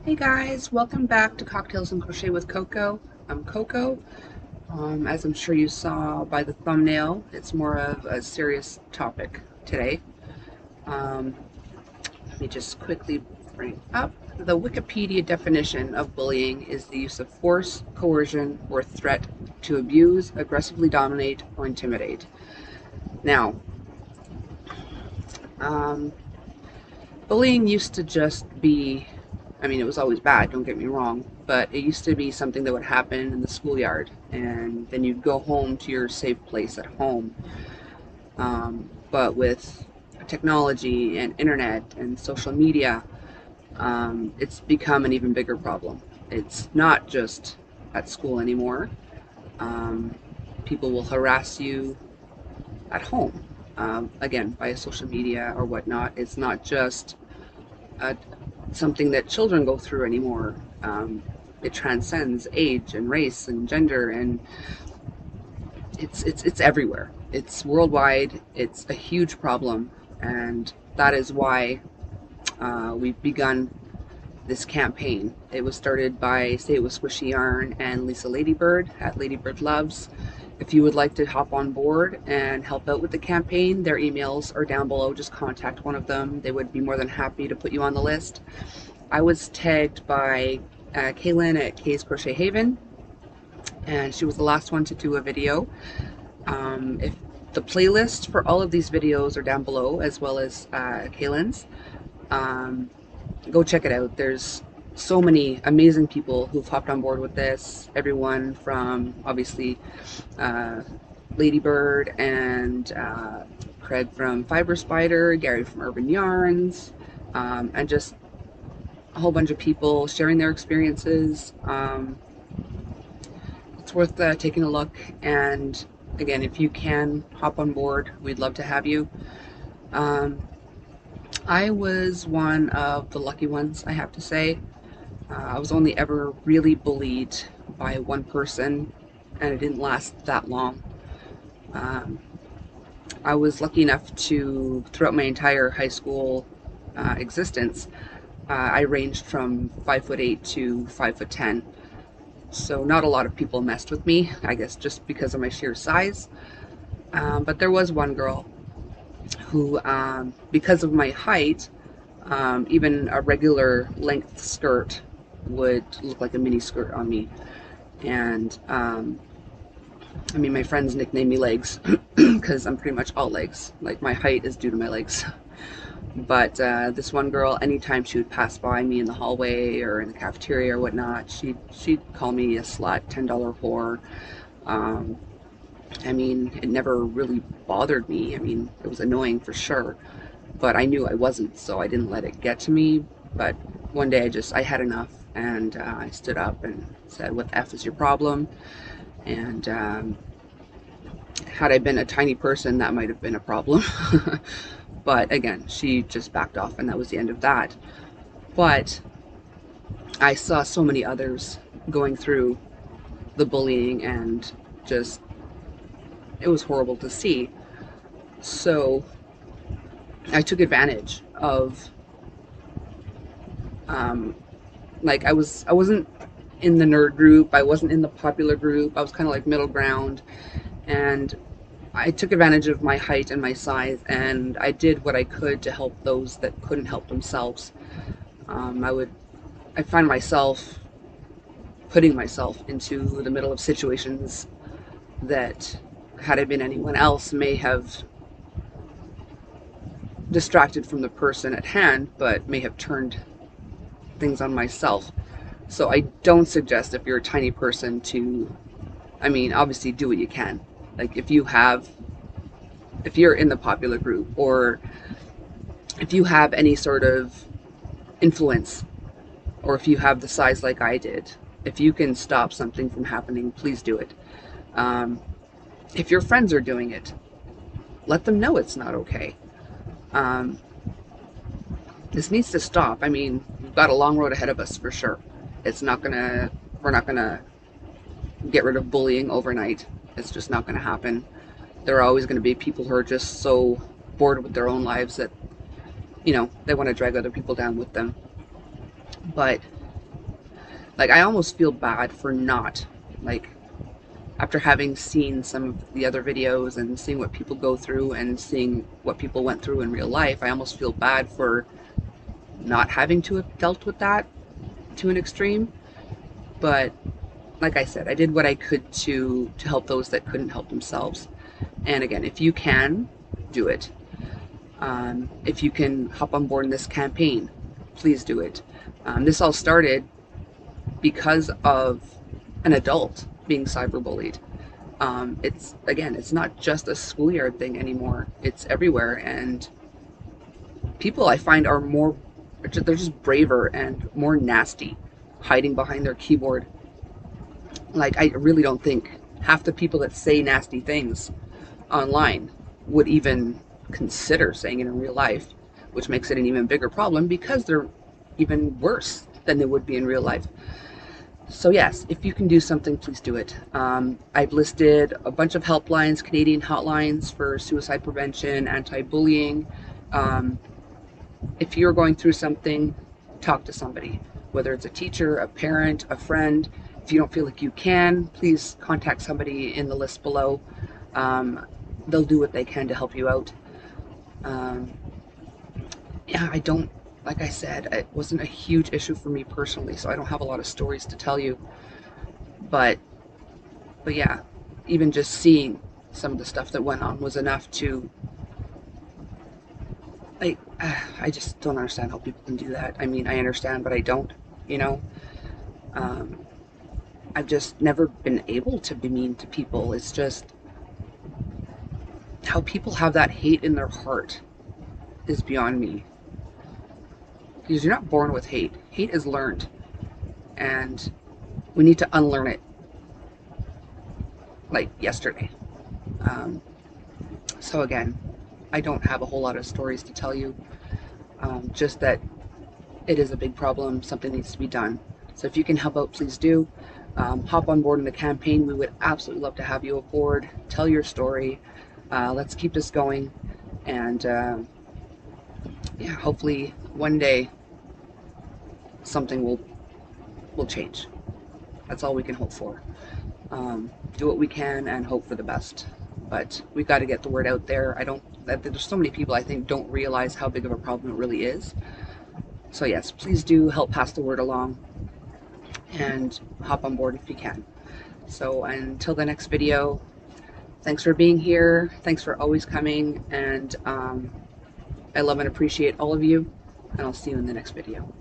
Hey guys, welcome back to Cocktails and Crochet with Coco. I'm Coco. As I'm sure you saw by the thumbnail, it's more of a serious topic today. Um, Let me just quickly bring up the Wikipedia definition of bullying is the use of force, coercion, or threat to abuse, aggressively dominate, or intimidate. Now, um, bullying used to just be, it was always bad, don't get me wrong, but it used to be something that would happen in the schoolyard, and then you'd go home to your safe place at home. But with technology and internet and social media, it's become an even bigger problem. It's not just at school anymore. Um, People will harass you at home, again, via social media or whatnot. It's not just a something that children go through anymore. It transcends age and race and gender, and it's everywhere. It's worldwide. It's a huge problem, and that is why we've begun this campaign. It was started by Say It Was Squishy Yarn and Lisa Ladybird at Ladybird Loves. If you would like to hop on board and help out with the campaign, their emails are down below. Just contact one of them. They would be more than happy to put you on the list. I was tagged by Kaylin at Kay's Crochet Haven, and she was the last one to do a video. If the playlist for all of these videos are down below, as well as Kaylin's, um, go check it out. There's so many amazing people who've hopped on board with this. Everyone from obviously uh, Ladybird and Craig from Fiber Spider, Gary from Urban Yarns, and just a whole bunch of people sharing their experiences. It's worth taking a look. And again, if you can hop on board, we'd love to have you. Um, I was one of the lucky ones, I have to say. I was only ever really bullied by one person, and it didn't last that long. Um, I was lucky enough to, throughout my entire high school existence, I ranged from 5'8" to 5'10". So not a lot of people messed with me, I guess just because of my sheer size. But there was one girl who, because of my height, even a regular length skirt would look like a mini skirt on me. And my friends nicknamed me Legs because I'm pretty much all legs. Like, my height is due to my legs. But this one girl, anytime she would pass by me in the hallway or in the cafeteria or whatnot, she'd call me a slut, $10 whore. Um, it never really bothered me. It was annoying for sure, but I knew I wasn't, so I didn't let it get to me. But one day I had enough, and I stood up and said, "What the F is your problem?" And had I been a tiny person, that might have been a problem. But again, she just backed off, and that was the end of that. But I saw so many others going through the bullying, and just, it was horrible to see. So I took advantage of, um, like, I wasn't in the nerd group, I wasn't in the popular group, I was kind of like middle ground, and I took advantage of my height and my size, and I did what I could to help those that couldn't help themselves. Um, I would I find myself putting myself into the middle of situations that, had it been anyone else, may have distracted from the person at hand, but may have turned things on myself. So I don't suggest, if you're a tiny person, to, obviously do what you can. Like, if you're in the popular group, or if you have any sort of influence, or if you have the size like I did, if you can stop something from happening, please do it. Um, if your friends are doing it, let them know it's not okay. Um, this needs to stop. We've got a long road ahead of us for sure. We're not gonna get rid of bullying overnight. It's just not gonna happen. There are always gonna be people who are just so bored with their own lives that, they want to drag other people down with them. But Like, I almost feel bad for not, like, after having seen some of the other videos and seeing what people go through and seeing what people went through in real life, I almost feel bad for not having to have dealt with that to an extreme. But like I said, I did what I could to help those that couldn't help themselves. And again, if you can, do it. If you can hop on board in this campaign, please do it. This all started because of an adult being cyberbullied. It's not just a schoolyard thing anymore. It's everywhere, and people, I find, are more, they're just braver and more nasty, hiding behind their keyboard. Like, I really don't think half the people that say nasty things online would even consider saying it in real life, which makes it an even bigger problem because they're even worse than they would be in real life. So yes, if you can do something, please do it. I've listed a bunch of helplines, Canadian hotlines for suicide prevention, anti-bullying. If you're going through something, talk to somebody, whether it's a teacher, a parent, a friend. If you don't feel like you can, please contact somebody in the list below. They'll do what they can to help you out. Like I said, it wasn't a huge issue for me personally, so I don't have a lot of stories to tell you. But yeah, even just seeing some of the stuff that went on was enough to, like, I just don't understand how people can do that. I mean, I understand, but I don't, you know? I've just never been able to be mean to people. It's just how people have that hate in their heart is beyond me. Because you're not born with hate. Hate is learned. And we need to unlearn it. Like yesterday. So again, I don't have a whole lot of stories to tell you. Just that it is a big problem. Something needs to be done. So if you can help out, please do. Hop on board in the campaign. We would absolutely love to have you aboard. Tell your story. Let's keep this going. And yeah, hopefully one day something will change. That's all we can hope for. Do what we can and hope for the best. But we've got to get the word out there. There's so many people I think don't realize how big of a problem it really is. So yes, please do help pass the word along and hop on board if you can. So until the next video, thanks for being here. Thanks for always coming. And I love and appreciate all of you. And I'll see you in the next video.